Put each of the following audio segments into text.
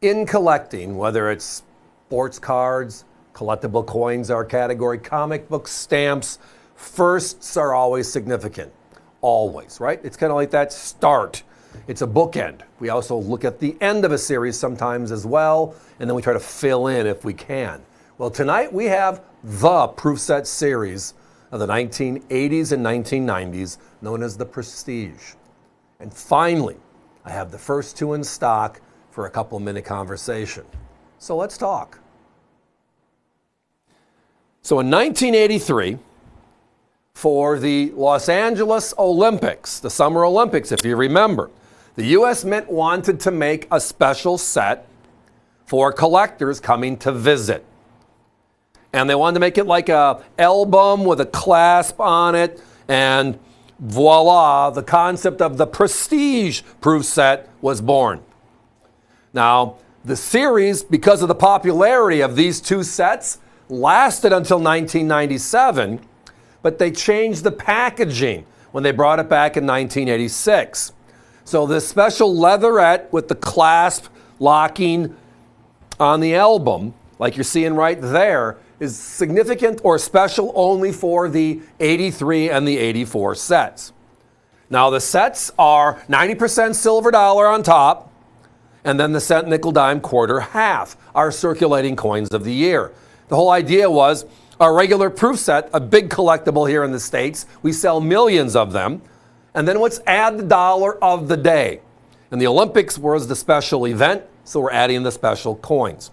In collecting, whether it's sports cards, collectible coins, our category, comic books, stamps, firsts are always significant. Always, right? It's kind of like that start. It's a bookend. We also look at the end of a series sometimes as well, and then we try to fill in if we can. Well, tonight we have the proof set series of the 1980s and 1990s, known as the Prestige. And finally, I have the first two in stock for a couple-minute conversation. So let's talk. So in 1983, for the Los Angeles Olympics, the Summer Olympics, if you remember, the U.S. Mint wanted to make a special set for collectors coming to visit. And they wanted to make it like an album with a clasp on it, and voila, the concept of the Prestige proof set was born. Now, the series, because of the popularity of these two sets, lasted until 1997, but they changed the packaging when they brought it back in 1986. So this special leatherette with the clasp locking on the album, like you're seeing right there, is significant or special only for the 83 and the 84 sets. Now the sets are 90% silver dollar on top, and then the cent, nickel, dime, quarter, half are circulating coins of the year. The whole idea was a regular proof set, a big collectible here in the States. We sell millions of them. And then let's add the dollar of the day. And the Olympics was the special event, so we're adding the special coins.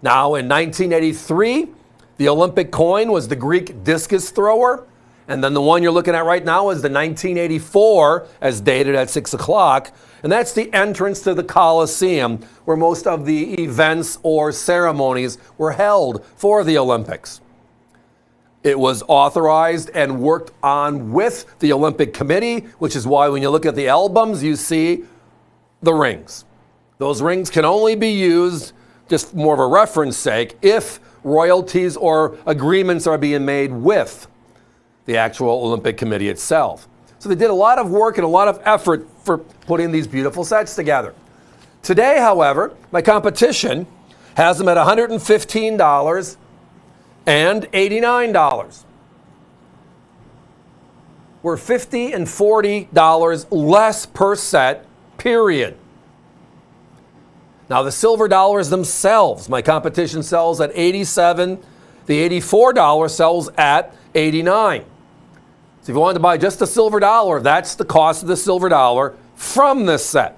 Now in 1983, the Olympic coin was the Greek discus thrower. And then the one you're looking at right now is the 1984, as dated at 6 o'clock. And that's the entrance to the Coliseum, where most of the events or ceremonies were held for the Olympics. It was authorized and worked on with the Olympic Committee, which is why when you look at the albums, you see the rings. Those rings can only be used, just more of a reference sake, if royalties or agreements are being made with the actual Olympic Committee itself. So they did a lot of work and a lot of effort for putting these beautiful sets together. Today, however, my competition has them at $115 and $89. We're $50 and $40 less per set, period. Now the silver dollars themselves, my competition sells at $87. The $84 sells at $89. So if you wanted to buy just the silver dollar, that's the cost of the silver dollar from this set.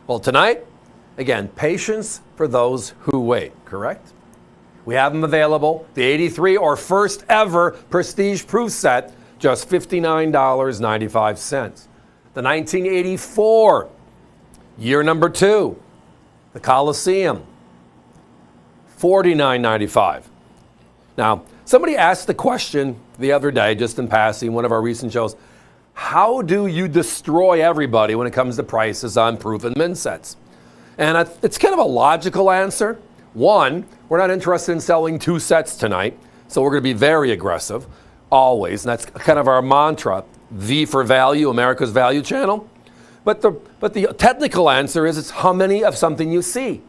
Well, tonight, again, patience for those who wait, correct? We have them available. The 83 or first ever Prestige proof set, just $59.95. The 1984, year number 2, the Coliseum, $49.95. Now, somebody asked the question the other day, just in passing, one of our recent shows, how do you destroy everybody when it comes to prices on proof and mint sets? And it's kind of a logical answer. One, we're not interested in selling 2 sets tonight, so we're going to be very aggressive, always. And that's kind of our mantra, V for value, America's value channel. But the technical answer is it's how many of something you see.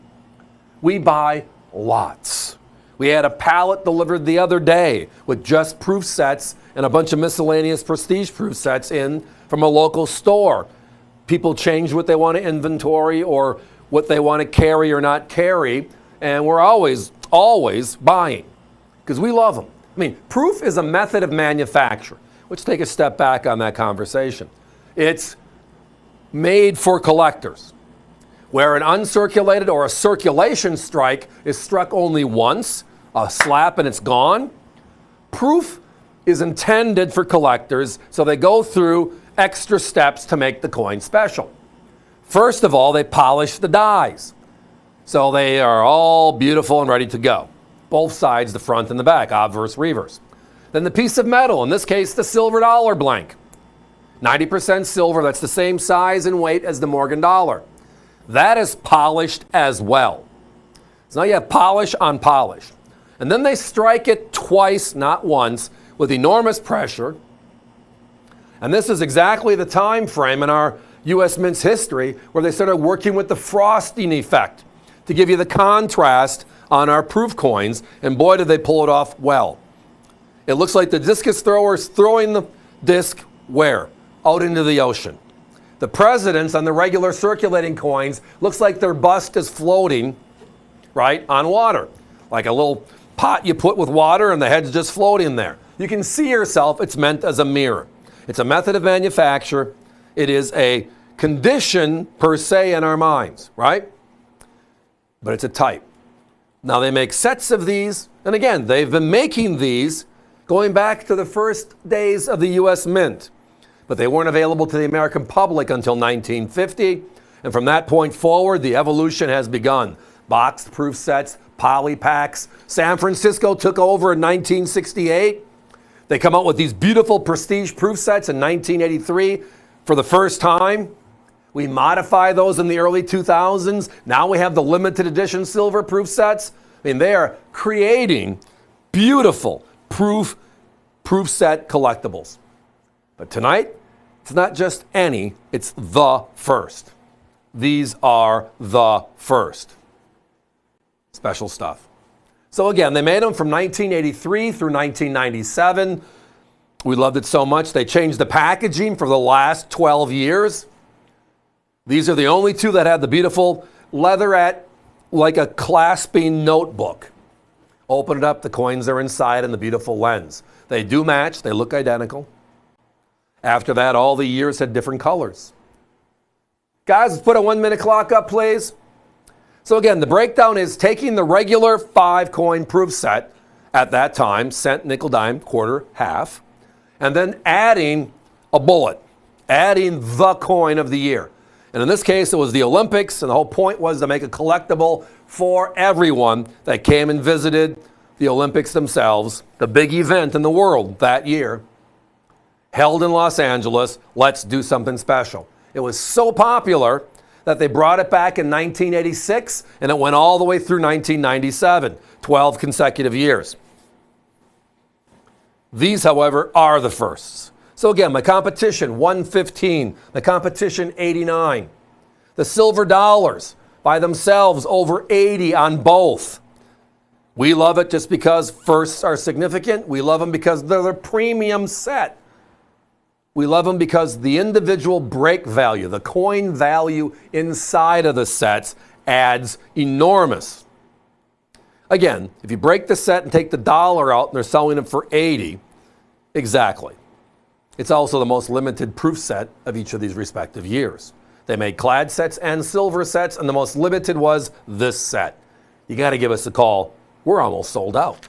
We buy lots. We had a pallet delivered the other day with just proof sets and a bunch of miscellaneous Prestige proof sets in from a local store. People change what they want to inventory or what they want to carry or not carry, and we're always buying because we love them. I mean, proof is a method of manufacture. Let's take a step back on that conversation. It's made for collectors, where an uncirculated or a circulation strike is struck only once, a slap and it's gone. Proof is intended for collectors, so they go through extra steps to make the coin special. First of all, they polish the dies, so they are all beautiful and ready to go. Both sides, the front and the back, obverse, reverse. Then the piece of metal, in this case, the silver dollar blank. 90% silver, that's the same size and weight as the Morgan dollar. That is polished as well. So now you have polish on polish. And then they strike it twice, not once, with enormous pressure. And this is exactly the time frame in our U.S. Mint's history where they started working with the frosting effect to give you the contrast on our proof coins, and boy, did they pull it off well. It looks like the discus thrower is throwing the disc where? Out into the ocean. The presidents on the regular circulating coins looks like their bust is floating, right, on water. Like a little pot you put with water and the head's just floating there. You can see yourself, it's meant as a mirror. It's a method of manufacture. It is a condition per se in our minds, right? But it's a type. Now they make sets of these, and again, they've been making these going back to the first days of the U.S. Mint. But they weren't available to the American public until 1950. And from that point forward, the evolution has begun. Boxed proof sets, poly packs. San Francisco took over in 1968. They come out with these beautiful prestige proof sets in 1983 for the first time. We modify those in the early 2000s. Now we have the limited edition silver proof sets. I mean, they are creating beautiful proof set collectibles. But tonight, it's not just any, it's the first. These are the first. Special stuff. So again, they made them from 1983 through 1997. We loved it so much, they changed the packaging for the last 12 years. These are the only two that had the beautiful leatherette, like a clasping notebook. Open it up, the coins are inside and the beautiful lens. They do match, they look identical. After that, all the years had different colors. Guys, let's put a 1 minute clock up, please. So again, the breakdown is taking the regular 5-coin proof set at that time, cent, nickel, dime, quarter, half, and then adding a bullet, adding the coin of the year. And in this case, it was the Olympics, and the whole point was to make a collectible for everyone that came and visited the Olympics themselves, the big event in the world that year, held in Los Angeles. Let's do something special. It was so popular that they brought it back in 1986, and it went all the way through 1997, 12 consecutive years. These, however, are the firsts. So again, my competition, 115. The competition, 89. The silver dollars by themselves, over 80 on both. We love it just because firsts are significant. We love them because they're the premium set. We love them because the individual break value, the coin value inside of the sets adds enormous. Again, if you break the set and take the dollar out and they're selling them for 80, exactly. It's also the most limited proof set of each of these respective years. They made clad sets and silver sets, and the most limited was this set. You got to give us a call. We're almost sold out.